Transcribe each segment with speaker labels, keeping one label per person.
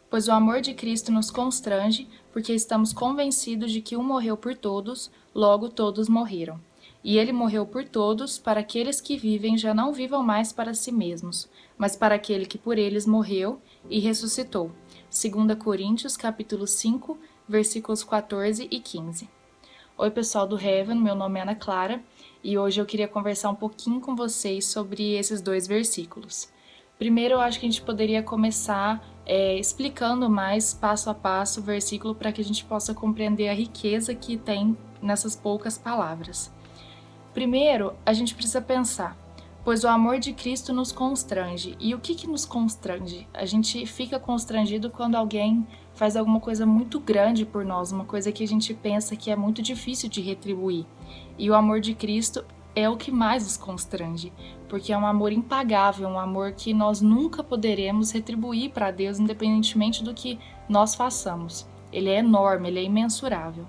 Speaker 1: Pois o amor de Cristo nos constrange, porque estamos convencidos de que um morreu por todos, logo todos morreram. E ele morreu por todos, para aqueles que vivem já não vivam mais para si mesmos, mas para aquele que por eles morreu e ressuscitou. 2 Coríntios, capítulo 5, versículos 14 e 15. Oi, pessoal do Heaven, meu nome é Ana Clara, e hoje eu queria conversar um pouquinho com vocês sobre esses dois versículos. Primeiro, eu acho que a gente poderia começar explicando mais, passo a passo, o versículo para que a gente possa compreender a riqueza que tem nessas poucas palavras. Primeiro, a gente precisa pensar, pois o amor de Cristo nos constrange. E o que nos constrange? A gente fica constrangido quando alguém faz alguma coisa muito grande por nós, uma coisa que a gente pensa que é muito difícil de retribuir. E o amor de Cristo é o que mais nos constrange, porque é um amor impagável, um amor que nós nunca poderemos retribuir para Deus, independentemente do que nós façamos. Ele é enorme, ele é imensurável.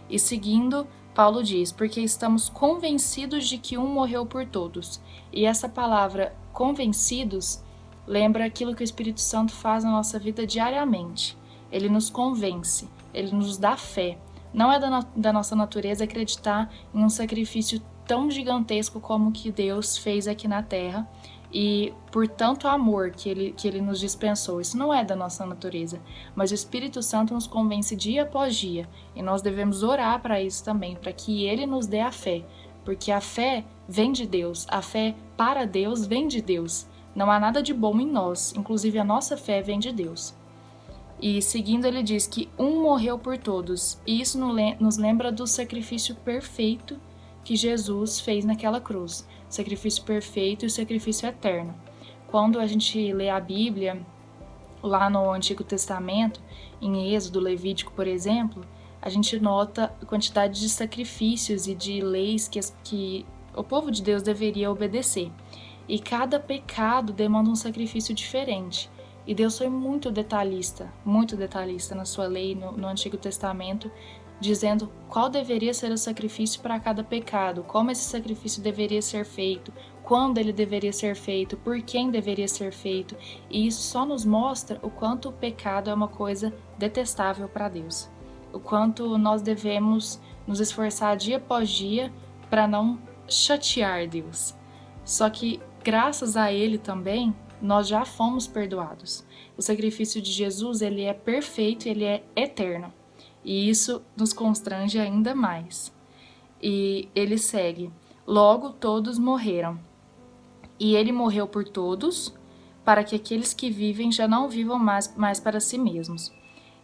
Speaker 1: E seguindo, Paulo diz, porque estamos convencidos de que um morreu por todos. E essa palavra convencidos lembra aquilo que o Espírito Santo faz na nossa vida diariamente. Ele nos convence, ele nos dá fé. Não é da nossa natureza acreditar em um sacrifício tão gigantesco como o que Deus fez aqui na Terra e por tanto amor que ele nos dispensou. Isso não é da nossa natureza, mas o Espírito Santo nos convence dia após dia e nós devemos orar para isso também, para que ele nos dê a fé, porque a fé vem de Deus, a fé para Deus vem de Deus. Não há nada de bom em nós, inclusive a nossa fé vem de Deus. E seguindo, ele diz que um morreu por todos, e isso nos lembra do sacrifício perfeito que Jesus fez naquela cruz, o sacrifício perfeito e o sacrifício eterno. Quando a gente lê a Bíblia, lá no Antigo Testamento, em Êxodo, Levítico, por exemplo, a gente nota a quantidade de sacrifícios e de leis que o povo de Deus deveria obedecer. E cada pecado demanda um sacrifício diferente. E Deus foi muito detalhista na sua lei, no Antigo Testamento, dizendo qual deveria ser o sacrifício para cada pecado, como esse sacrifício deveria ser feito, quando ele deveria ser feito, por quem deveria ser feito. E isso só nos mostra o quanto o pecado é uma coisa detestável para Deus. O quanto nós devemos nos esforçar dia após dia para não chatear Deus. Só que, graças a Ele também, nós já fomos perdoados. O sacrifício de Jesus, ele é perfeito e ele é eterno. E isso nos constrange ainda mais. E ele segue, logo todos morreram. E ele morreu por todos, para que aqueles que vivem já não vivam mais para si mesmos.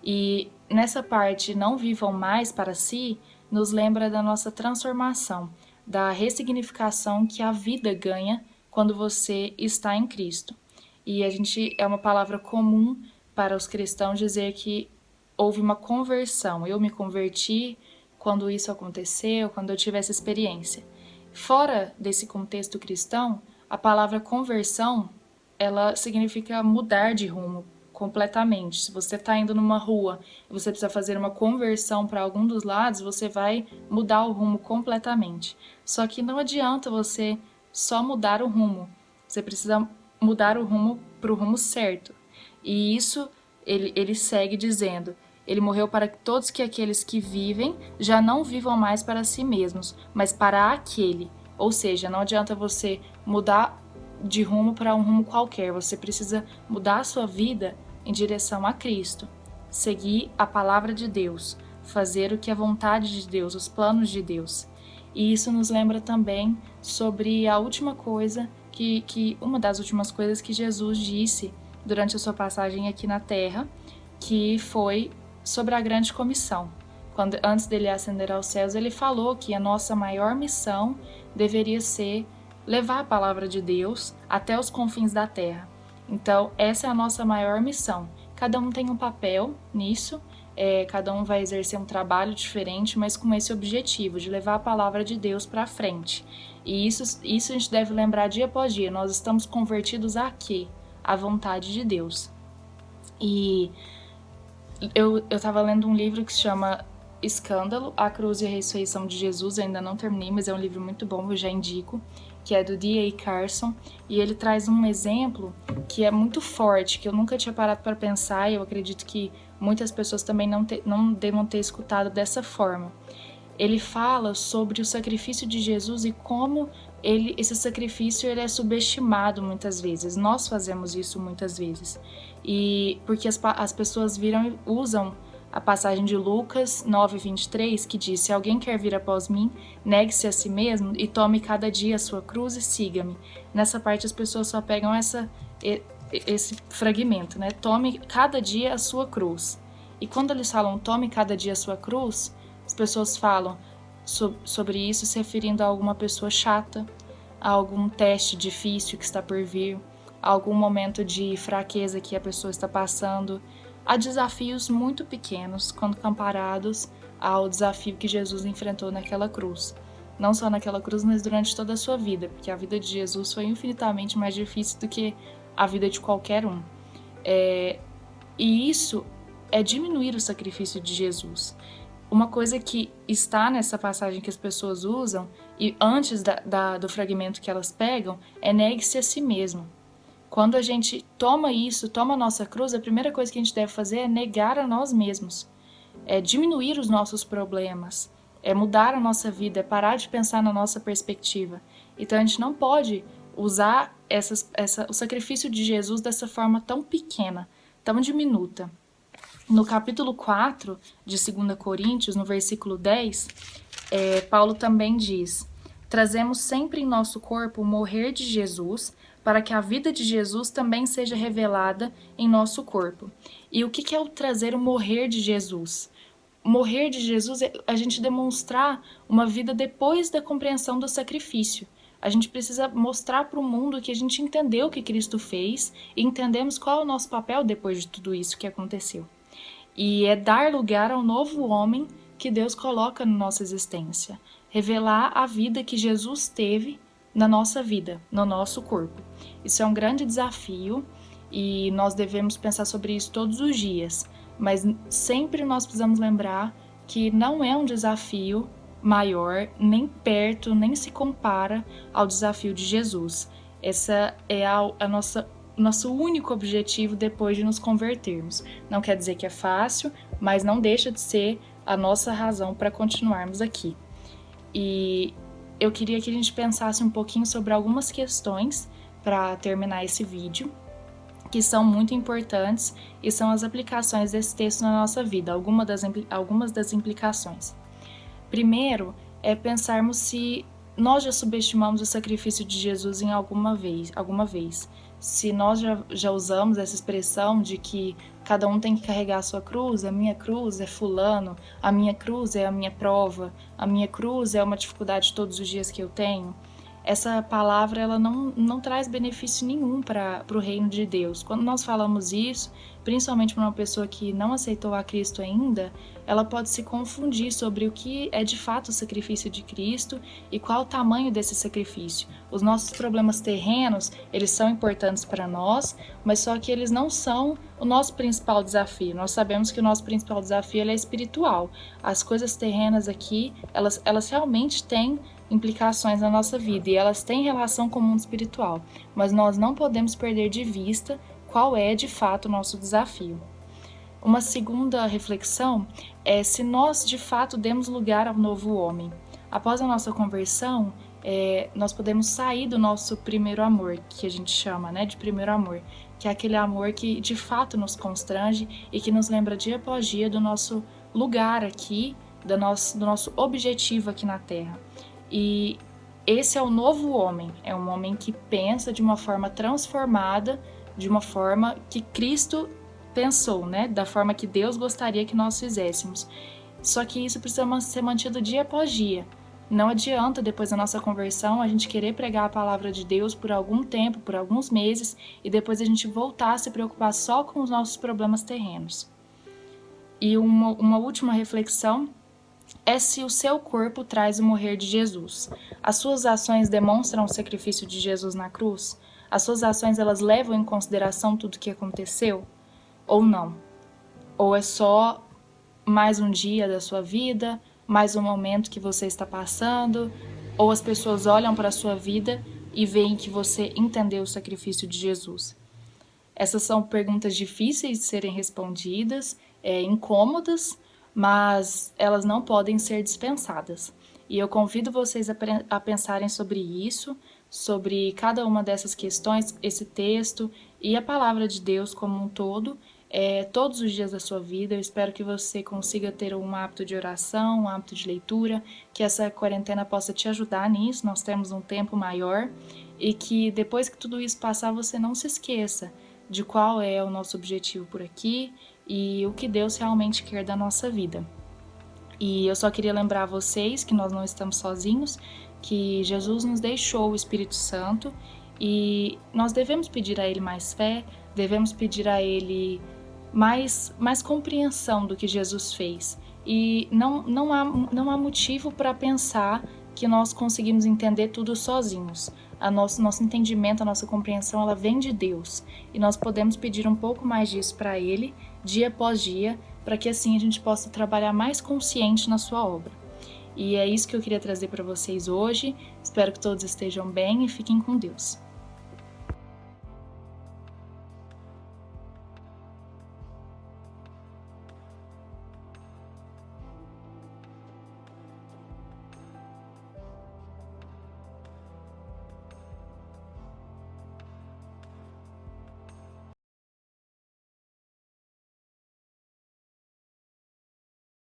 Speaker 1: E nessa parte, não vivam mais para si, nos lembra da nossa transformação, da ressignificação que a vida ganha quando você está em Cristo. E é uma palavra comum para os cristãos dizer que houve uma conversão. Eu me converti quando isso aconteceu, quando eu tive essa experiência. Fora desse contexto cristão, a palavra conversão, ela significa mudar de rumo completamente. Se você está indo numa rua e você precisa fazer uma conversão para algum dos lados, você vai mudar o rumo completamente. Só que não adianta você só mudar o rumo. Você precisa mudar o rumo para o rumo certo. E isso ele segue dizendo, ele morreu para todos que aqueles que vivem já não vivam mais para si mesmos, mas para aquele. Ou seja, não adianta você mudar de rumo para um rumo qualquer, você precisa mudar a sua vida em direção a Cristo, seguir a palavra de Deus, fazer o que é vontade de Deus, os planos de Deus. E isso nos lembra também sobre a última coisa uma das últimas coisas que Jesus disse durante a sua passagem aqui na Terra, que foi sobre a grande comissão. Antes dele ascender aos céus, ele falou que a nossa maior missão deveria ser levar a palavra de Deus até os confins da terra. Então, essa é a nossa maior missão. Cada um tem um papel nisso, cada um vai exercer um trabalho diferente, mas com esse objetivo de levar a palavra de Deus para frente. E isso a gente deve lembrar dia após dia. Nós estamos convertidos a quê? À vontade de Deus. E eu estava lendo um livro que se chama Escândalo, A Cruz e a Ressurreição de Jesus. Eu ainda não terminei, mas é um livro muito bom, eu já indico, que é do D.A. Carson, e ele traz um exemplo que é muito forte, que eu nunca tinha parado para pensar, e eu acredito que muitas pessoas também não devam ter escutado dessa forma. Ele fala sobre o sacrifício de Jesus e como esse sacrifício ele é subestimado muitas vezes. Nós fazemos isso muitas vezes. E porque as pessoas usam a passagem de Lucas 9:23, que diz: se alguém quer vir após mim, negue-se a si mesmo e tome cada dia a sua cruz e siga-me. Nessa parte as pessoas só pegam esse fragmento, né? Tome cada dia a sua cruz. E quando eles falam tome cada dia a sua cruz, as pessoas falam sobre isso se referindo a alguma pessoa chata, a algum teste difícil que está por vir, a algum momento de fraqueza que a pessoa está passando. Há desafios muito pequenos quando comparados ao desafio que Jesus enfrentou naquela cruz. Não só naquela cruz, mas durante toda a sua vida, porque a vida de Jesus foi infinitamente mais difícil do que a vida de qualquer um. E isso é diminuir o sacrifício de Jesus. Uma coisa que está nessa passagem que as pessoas usam, e antes do fragmento que elas pegam, é negue-se a si mesmo. Quando a gente toma a nossa cruz, a primeira coisa que a gente deve fazer é negar a nós mesmos. É diminuir os nossos problemas, é mudar a nossa vida, é parar de pensar na nossa perspectiva. Então a gente não pode usar o sacrifício de Jesus dessa forma tão pequena, tão diminuta. No capítulo 4 de 2 Coríntios, no versículo 10, Paulo também diz: trazemos sempre em nosso corpo o morrer de Jesus, para que a vida de Jesus também seja revelada em nosso corpo. E o que é o trazer o morrer de Jesus? O morrer de Jesus é a gente demonstrar uma vida depois da compreensão do sacrifício. A gente precisa mostrar para o mundo que a gente entendeu o que Cristo fez e entendemos qual é o nosso papel depois de tudo isso que aconteceu. E é dar lugar ao novo homem que Deus coloca na nossa existência. Revelar a vida que Jesus teve na nossa vida, no nosso corpo. Isso é um grande desafio e nós devemos pensar sobre isso todos os dias, mas sempre nós precisamos lembrar que não é um desafio maior, nem perto, nem se compara ao desafio de Jesus. Essa é nosso único objetivo depois de nos convertermos. Não quer dizer que é fácil, mas não deixa de ser a nossa razão para continuarmos aqui. E eu queria que a gente pensasse um pouquinho sobre algumas questões para terminar esse vídeo, que são muito importantes e são as aplicações desse texto na nossa vida, algumas das implicações. Primeiro, é pensarmos se nós já subestimamos o sacrifício de Jesus em alguma vez. Se nós já usamos essa expressão de que cada um tem que carregar a sua cruz, a minha cruz é fulano, a minha cruz é a minha prova, a minha cruz é uma dificuldade todos os dias que eu tenho. Essa palavra ela não traz benefício nenhum para o reino de Deus. Quando nós falamos isso, principalmente para uma pessoa que não aceitou a Cristo ainda, ela pode se confundir sobre o que é de fato o sacrifício de Cristo e qual o tamanho desse sacrifício. Os nossos problemas terrenos, eles são importantes para nós, mas só que eles não são o nosso principal desafio. Nós sabemos que o nosso principal desafio é espiritual. As coisas terrenas aqui, elas realmente têm implicações na nossa vida e elas têm relação com o mundo espiritual, mas nós não podemos perder de vista qual é de fato o nosso desafio. Uma segunda reflexão é se nós de fato demos lugar ao novo homem. Após a nossa conversão, nós podemos sair do nosso primeiro amor, que a gente chama, né, de primeiro amor, que é aquele amor que de fato nos constrange e que nos lembra dia após dia do nosso lugar aqui, do nosso objetivo aqui na Terra. E esse é o novo homem, é um homem que pensa de uma forma transformada, de uma forma que Cristo pensou, né? Da forma que Deus gostaria que nós fizéssemos. Só que isso precisa ser mantido dia após dia. Não adianta, depois da nossa conversão, a gente querer pregar a palavra de Deus por algum tempo, por alguns meses, e depois a gente voltar a se preocupar só com os nossos problemas terrenos. E uma última reflexão é se o seu corpo traz o morrer de Jesus. As suas ações demonstram o sacrifício de Jesus na cruz? As suas ações, elas levam em consideração tudo o que aconteceu? Ou não? Ou é só mais um dia da sua vida, mais um momento que você está passando, ou as pessoas olham para a sua vida e veem que você entendeu o sacrifício de Jesus? Essas são perguntas difíceis de serem respondidas, incômodas, mas elas não podem ser dispensadas. E eu convido vocês a pensarem sobre isso, sobre cada uma dessas questões, esse texto e a palavra de Deus como um todo, todos os dias da sua vida. Eu espero que você consiga ter um hábito de oração, um hábito de leitura, que essa quarentena possa te ajudar nisso. Nós temos um tempo maior e que depois que tudo isso passar, você não se esqueça de qual é o nosso objetivo por aqui e o que Deus realmente quer da nossa vida. E eu só queria lembrar a vocês que nós não estamos sozinhos, que Jesus nos deixou o Espírito Santo e nós devemos pedir a Ele mais fé, devemos pedir a Ele mais compreensão do que Jesus fez. E não há motivo para pensar que nós conseguimos entender tudo sozinhos. Nosso entendimento, a nossa compreensão, ela vem de Deus. E nós podemos pedir um pouco mais disso para Ele, dia após dia, para que assim a gente possa trabalhar mais consciente na sua obra. E é isso que eu queria trazer para vocês hoje. Espero que todos estejam bem e fiquem com Deus.